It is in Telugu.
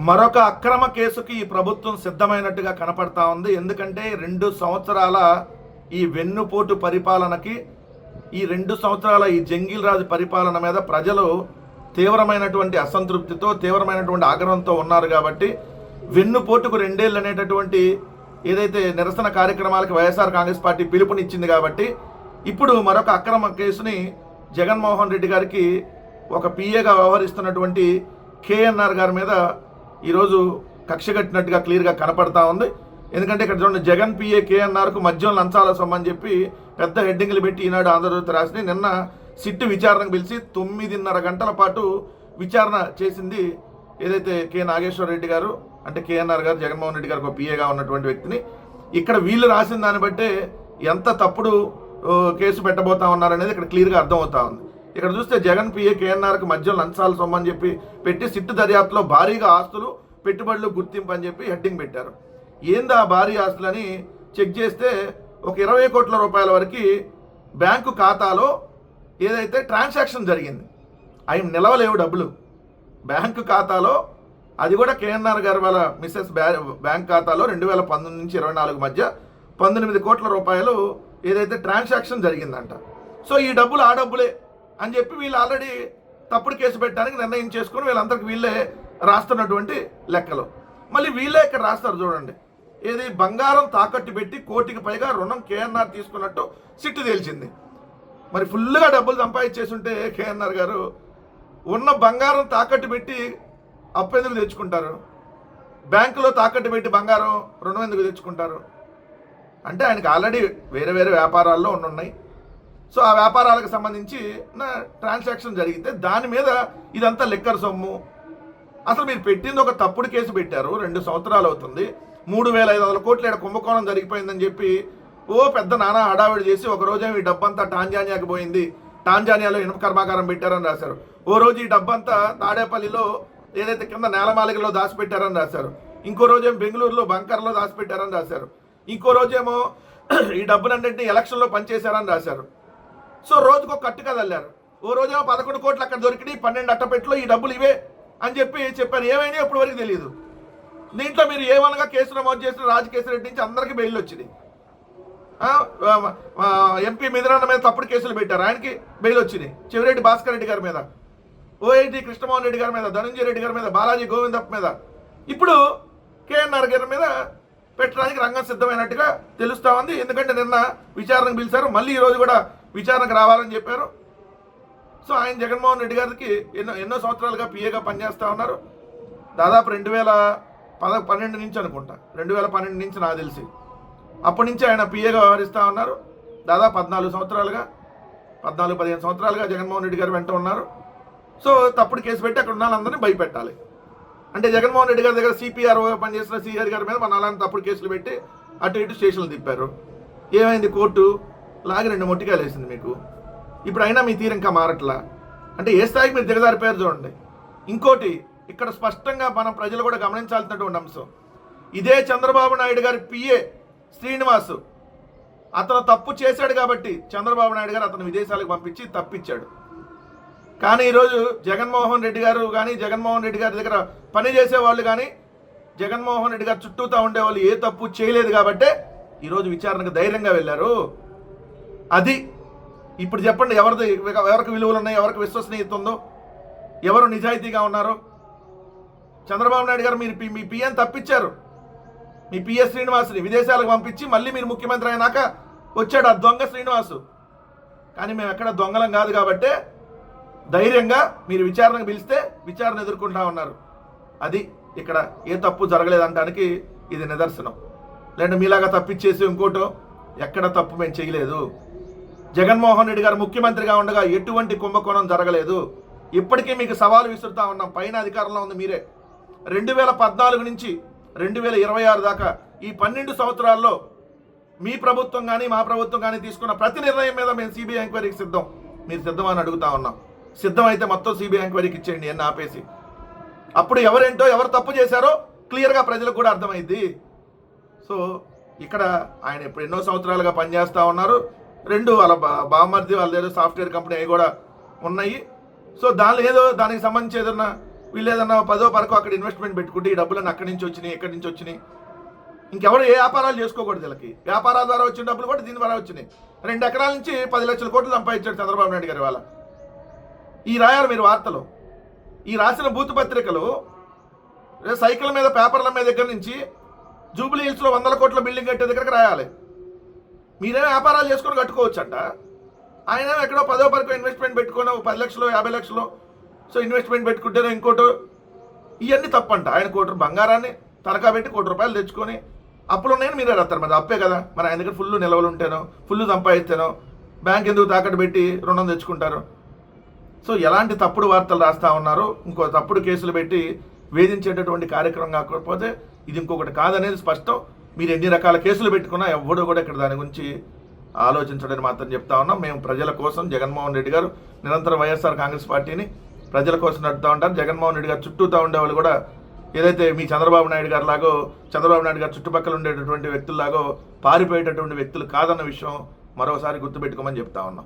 మరొక అక్రమ కేసుకి ఈ ప్రభుత్వం సిద్ధమైనట్టుగా కనపడతా ఉంది. ఎందుకంటే 2 సంవత్సరాల ఈ వెన్నుపోటు పరిపాలనకి, ఈ 2 సంవత్సరాల ఈ జంగిల్ రాజు పరిపాలన మీద ప్రజలు తీవ్రమైనటువంటి అసంతృప్తితో, తీవ్రమైనటువంటి ఆగ్రహంతో ఉన్నారు. కాబట్టి వెన్నుపోటుకు 2 ఏళ్ళు అనేటటువంటి ఏదైతే నిరసన కార్యక్రమాలకు వైఎస్ఆర్ కాంగ్రెస్ పార్టీ పిలుపునిచ్చింది. కాబట్టి ఇప్పుడు మరొక అక్రమ కేసుని జగన్మోహన్ రెడ్డి గారికి ఒక పిఏగా వ్యవహరిస్తున్నటువంటి కేఎన్ఆర్ గారి మీద ఈరోజు కక్ష కట్టినట్టుగా క్లియర్గా కనపడతా ఉంది. ఎందుకంటే ఇక్కడ చూడండి, జగన్ పిఏ కేఎన్ఆర్కు మద్యం లంచాల సొమ్మని చెప్పి పెద్ద హెడ్డింగ్లు పెట్టి ఈనాడు ఆంధ్రజ్యోతి రాసి నిన్న సిట్టు విచారణకు పిలిచి 9.5 గంటల పాటు విచారణ చేసింది. ఏదైతే కె నాగేశ్వర రెడ్డి గారు, అంటే కేఎన్ఆర్ గారు జగన్మోహన్ రెడ్డి గారికి ఒక పిఏగా ఉన్నటువంటి వ్యక్తిని, ఇక్కడ వీళ్ళు రాసిన దాన్ని బట్టే ఎంత తప్పుడు కేసు పెట్టబోతా ఉన్నారనేది ఇక్కడ క్లియర్గా అర్థమవుతా ఉంది. ఇక్కడ చూస్తే జగన్ పిఏ కేఎన్ఆర్కి మద్యం లంచాల సొమ్మని చెప్పి పెట్టి సిట్టు దర్యాప్తులో భారీగా ఆస్తులు, పెట్టుబడులు గుర్తింపు అని చెప్పి హెడ్డింగ్ పెట్టారు. ఏందా భారీ ఆస్తులని చెక్ చేస్తే ఒక 20 కోట్ల రూపాయల వరకు బ్యాంకు ఖాతాలో ఏదైతే ట్రాన్సాక్షన్ జరిగింది, అవి నిలవలేవు డబ్బులు బ్యాంకు ఖాతాలో. అది కూడా కేఎన్ఆర్ గారి వాళ్ళ మిస్సెస్ బ్యాంక్ ఖాతాలో 2019 నుంచి 24 మధ్య 19 కోట్ల రూపాయలు ఏదైతే ట్రాన్సాక్షన్ జరిగిందంట. సో ఈ డబ్బులు ఆ డబ్బులే అని చెప్పి వీళ్ళు ఆల్రెడీ తప్పుడు కేసు పెట్టడానికి నిర్ణయం చేసుకుని వీళ్ళందరికీ వీళ్ళే రాస్తున్నటువంటి లెక్కలు. మళ్ళీ వీళ్ళే ఇక్కడ రాస్తారు చూడండి, ఏది బంగారం తాకట్టు పెట్టి 1 కోటికి పైగా రుణం కేఎన్ఆర్ తీసుకున్నట్టు సిట్టు తేల్చింది. మరి ఫుల్గా డబ్బులు సంపాదించేస్తుంటే కేఎన్ఆర్ గారు ఉన్న బంగారం తాకట్టు పెట్టి అప్పు ఎందుకు తెచ్చుకుంటారు? బ్యాంకులో తాకట్టు పెట్టి బంగారం రుణం ఎందుకు తెచ్చుకుంటారు? అంటే ఆయనకి ఆల్రెడీ వేరే వేరే వ్యాపారాల్లో ఉన్నాయి. సో ఆ వ్యాపారాలకు సంబంధించి ట్రాన్సాక్షన్ జరిగితే దాని మీద ఇదంతా లిక్కర్ సొమ్ము. అసలు మీరు పెట్టింది ఒక తప్పుడు కేసు పెట్టారు, 2 సంవత్సరాలు అవుతుంది, 3,500 కోట్ల ఇక్కడ కుంభకోణం జరిగిపోయిందని చెప్పి పెద్ద నానా హడావిడి చేసి ఒక రోజేమో ఈ డబ్బంతా టాంజానియాకి పోయింది, టాంజానియాలో ఇనుప కర్మాగారం పెట్టారని రాశారు. ఓ రోజు ఈ డబ్బంతా తాడేపల్లిలో ఏదైతే కింద నేలమాలికలో దాచిపెట్టారని రాశారు. ఇంకో రోజేమో బెంగళూరులో బంకర్లో దాచిపెట్టారని రాశారు. ఇంకో రోజేమో ఈ డబ్బులన్నింటినీ ఎలక్షన్లో పనిచేశారని రాశారు. సో రోజుకు కట్టు కదల్లారు. ఓ రోజేమో 11 కోట్లు అక్కడ దొరికినాయి, 12 అట్టపెట్లో ఈ డబ్బులు ఇవే అని చెప్పి చెప్పారు. ఏమైనా ఇప్పుడు వరకు తెలియదు. దీంట్లో మీరు ఏమనగా కేసు నమోదు చేసిన రాజకేశ్వర రెడ్డి నుంచి అందరికీ బెయిల్ వచ్చింది. ఎంపీ మిథునన్న మీద తప్పుడు కేసులు పెట్టారు, ఆయనకి బెయిల్ వచ్చింది. చెవిరెడ్డి భాస్కర్ రెడ్డి గారి మీద, ఓఐటి కృష్ణమోహన్ రెడ్డి గారి మీద, ధనంజయ రెడ్డి గారి మీద, బాలాజీ గోవిందప్ప మీద, ఇప్పుడు కేఎన్ఆర్ గారి మీద పెట్టడానికి రంగం సిద్ధమైనట్టుగా తెలుస్తూ ఉంది. ఎందుకంటే నిన్న విచారణకు పిలిచారు, మళ్ళీ ఈరోజు కూడా విచారణకు రావాలని చెప్పారు. సో ఆయన జగన్మోహన్ రెడ్డి గారికి ఎన్నో సంవత్సరాలుగా పిఏగా పనిచేస్తూ ఉన్నారు. దాదాపు 2012 నుంచి అనుకుంటా, 2012 నుంచి నాకు తెలిసి అప్పటి నుంచి ఆయన పిఏగా వ్యవహరిస్తూ ఉన్నారు. దాదాపు 14 సంవత్సరాలుగా, 14-15 సంవత్సరాలుగా జగన్మోహన్ రెడ్డి గారు వెంట ఉన్నారు. సో తప్పుడు కేసు పెట్టి అక్కడ ఉన్న వాళ్ళందరినీ భయపెట్టాలి. అంటే జగన్మోహన్ రెడ్డి గారి దగ్గర సిపిఆర్ఓగా పనిచేసిన సిఆర్ గారి మీద మన అలాంటి తప్పుడు కేసులు పెట్టి అటు ఇటు స్టేషన్లు తిప్పారు. ఏమైంది? కోర్టు లాగి 2 మొట్టికాయలు వేసింది మీకు. ఇప్పుడు అయినా మీ తీరు ఇంకా మారట్లా. అంటే ఏ స్థాయికి మీరు దిగజారిపోయారు చూడండి. ఇంకోటి ఇక్కడ స్పష్టంగా మనం ప్రజలు కూడా గమనించాల్సినటువంటి అంశం, ఇదే చంద్రబాబు నాయుడు గారి పిఏ శ్రీనివాసు అతను తప్పు చేశాడు కాబట్టి చంద్రబాబు నాయుడు గారు అతను విదేశాలకు పంపించి తప్పించాడు. కానీ ఈరోజు జగన్మోహన్ రెడ్డి గారు కానీ, జగన్మోహన్ రెడ్డి గారి దగ్గర పనిచేసే వాళ్ళు కానీ, జగన్మోహన్ రెడ్డి గారు చుట్టూతా ఉండేవాళ్ళు ఏ తప్పు చేయలేదు కాబట్టే ఈరోజు విచారణకు ధైర్యంగా వెళ్ళారు. అది ఇప్పుడు చెప్పండి, ఎవరికి విలువలు ఉన్నాయి, ఎవరికి విశ్వసనీయత ఉందో, ఎవరు నిజాయితీగా ఉన్నారో? చంద్రబాబు నాయుడు గారు మీ పిఎని తప్పించారు, మీ పిఎస్ శ్రీనివాసుని విదేశాలకు పంపించి మళ్ళీ మీరు ముఖ్యమంత్రి అయినాక వచ్చాడు ఆ దొంగ శ్రీనివాసు. కానీ మేము ఎక్కడ దొంగలం కాదు కాబట్టే ధైర్యంగా మీరు విచారణకు పిలిస్తే విచారణ ఎదుర్కొంటా ఉన్నారు. అది ఇక్కడ ఏ తప్పు జరగలేదంటానికి ఇది నిదర్శనం. లేదంటే మీలాగా తప్పిచ్చేసి ఇంకోటో ఎక్కడ తప్పు మేము చేయలేదు. జగన్మోహన్ రెడ్డి గారు ముఖ్యమంత్రిగా ఉండగా ఎటువంటి కుంభకోణం జరగలేదు. ఇప్పటికీ మీకు సవాలు విసురుతా ఉన్నాం, పైన అధికారంలో ఉంది మీరే. 2014 నుంచి 2026 దాకా ఈ 12 సంవత్సరాల్లో మీ ప్రభుత్వం కానీ మా ప్రభుత్వం కానీ తీసుకున్న ప్రతి నిర్ణయం మీద మేము సిబిఐ ఎంక్వైరీకి సిద్ధం. మీరు సిద్ధమని అడుగుతా ఉన్నాం. సిద్ధమైతే మొత్తం సిబిఐ ఎంక్వైరీకి ఇచ్చేయండి అని ఆపేసి. అప్పుడు ఎవరేంటో, ఎవరు తప్పు చేశారో క్లియర్గా ప్రజలకు కూడా అర్థమైంది. సో ఇక్కడ ఆయన ఇప్పుడు ఎన్నో సంవత్సరాలుగా పనిచేస్తూ ఉన్నారు. 2 వాళ్ళ బామ్మర్ది వాళ్ళ ఏదో సాఫ్ట్వేర్ కంపెనీ అవి కూడా ఉన్నాయి. సో దానికి సంబంధించి ఏదన్నా వీళ్ళు ఏదన్నా 10వ పరకో అక్కడ ఇన్వెస్ట్మెంట్ పెట్టుకుంటే ఈ డబ్బులన్నీ అక్కడి నుంచి వచ్చినాయి, ఎక్కడి నుంచి వచ్చినాయి. ఇంకెవరు ఏ వ్యాపారాలు చేసుకోకూడదు. వీళ్ళకి వ్యాపారాల ద్వారా వచ్చిన డబ్బులు కూడా దీని ద్వారా వచ్చినాయి. 2 ఎకరాల నుంచి 10 లక్షల కోట్లు సంపాదించాడు చంద్రబాబు నాయుడు గారి వాళ్ళ. ఈ రాయారు మీరు వార్తలు. ఈ రాసిన బూతు పత్రికలు సైకిల్ మీద పేపర్ల మీద దగ్గర నుంచి జూబ్లీ హిల్స్లో 100 కోట్ల బిల్డింగ్ కట్టే దగ్గరకు రాయాలి. మీరేమో వ్యాపారాలు చేసుకొని కట్టుకోవచ్చంట. ఆయన ఎక్కడో 10వ పరకో ఇన్వెస్ట్మెంట్ పెట్టుకుని 10 లక్షలు 50 లక్షలు సో ఇన్వెస్ట్మెంట్ పెట్టుకుంటేనే ఇంకోటి ఇవన్నీ తప్పంట. ఆయన కోటి బంగారాన్ని తనఖా పెట్టి ₹1 తెచ్చుకొని అప్పులు ఉన్నాయని మీరే రాస్తారు. మరి అప్పే కదా. మరి ఆయన దగ్గర ఫుల్ నిల్వలు ఉంటేనో ఫుల్ సంపాదిస్తేనో బ్యాంక్ ఎందుకు తాకట్టు పెట్టి రుణం తెచ్చుకుంటారు? సో ఎలాంటి తప్పుడు వార్తలు రాస్తూ ఉన్నారు. ఇంకో తప్పుడు కేసులు పెట్టి వేధించేటటువంటి కార్యక్రమం కాకపోతే ఇది ఇంకొకటి కాదనేది స్పష్టం. మీరు ఎన్ని రకాల కేసులు పెట్టుకున్నా ఎవడో కూడా ఇక్కడ దాని గురించి ఆలోచించడని మాత్రం చెప్తా ఉన్నాం. మేము ప్రజల కోసం జగన్మోహన్ రెడ్డి గారు నిరంతరం వైఎస్ఆర్ కాంగ్రెస్ పార్టీని ప్రజల కోసం నడుపుతూ ఉంటారు. జగన్మోహన్ రెడ్డి గారు చుట్టూతా ఉండేవాళ్ళు కూడా ఏదైతే మీ చంద్రబాబు నాయుడు గారు లాగో చంద్రబాబు నాయుడు గారు చుట్టుపక్కల ఉండేటటువంటి వ్యక్తుల్లాగో పారిపోయేటటువంటి వ్యక్తులు కాదన్న విషయం మరోసారి గుర్తుపెట్టుకోమని చెప్తా ఉన్నాం.